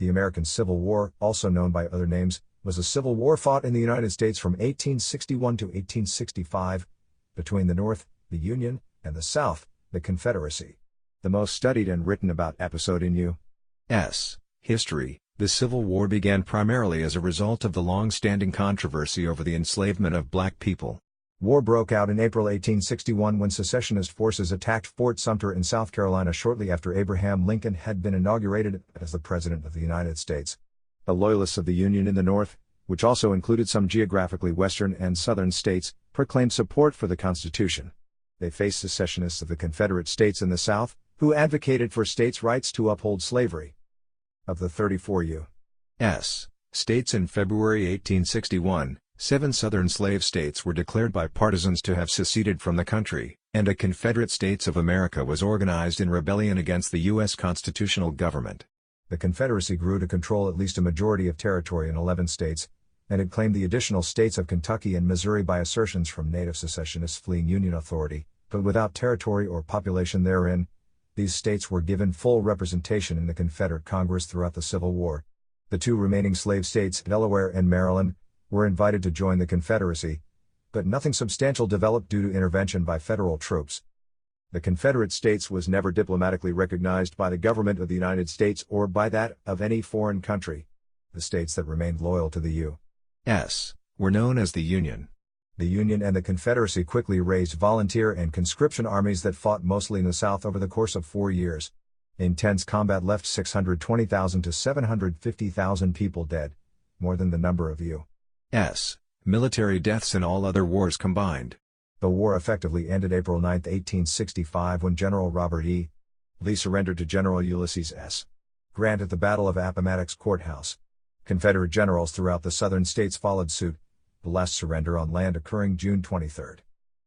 The American Civil War, also known by other names, was a civil war fought in the United States from 1861 to 1865, between the North, the Union, and the South, the Confederacy. The most studied and written about episode in U.S. history, the Civil War began primarily as a result of the long-standing controversy over the enslavement of black people. War broke out in April 1861 when secessionist forces attacked Fort Sumter in South Carolina shortly after Abraham Lincoln had been inaugurated as the President of the United States. The Loyalists of the Union in the North, which also included some geographically western and southern states, proclaimed support for the Constitution. They faced secessionists of the Confederate States in the South, who advocated for states' rights to uphold slavery. Of the 34 U.S. states in February 1861, 7 Southern slave states were declared by partisans to have seceded from the country, and a Confederate States of America was organized in rebellion against the U.S. constitutional government. The Confederacy grew to control at least a majority of territory in 11 states, and it claimed the additional states of Kentucky and Missouri by assertions from native secessionists fleeing Union authority, but without territory or population therein. These states were given full representation in the Confederate Congress throughout the Civil War. The 2 remaining slave states, Delaware and Maryland, were invited to join the Confederacy, but nothing substantial developed due to intervention by federal troops. The Confederate States was never diplomatically recognized by the government of the United States or by that of any foreign country. The states that remained loyal to the U.S. were known as the Union. The Union and the Confederacy quickly raised volunteer and conscription armies that fought mostly in the South over the course of 4 years. Intense combat left 620,000 to 750,000 people dead, more than the number of U.S. military deaths in all other wars combined. The war effectively ended April 9, 1865 when General Robert E. Lee surrendered to General Ulysses S. Grant at the Battle of Appomattox Courthouse. Confederate generals throughout the southern states followed suit, the last surrender on land occurring June 23.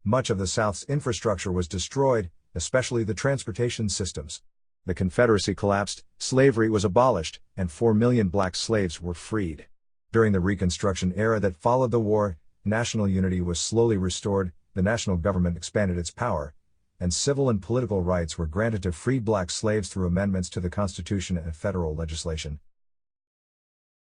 Much of the South's infrastructure was destroyed, especially the transportation systems. The Confederacy collapsed, slavery was abolished, and 4 million black slaves were freed. During the Reconstruction era that followed the war, national unity was slowly restored, the national government expanded its power, and civil and political rights were granted to freed black slaves through amendments to the Constitution and federal legislation.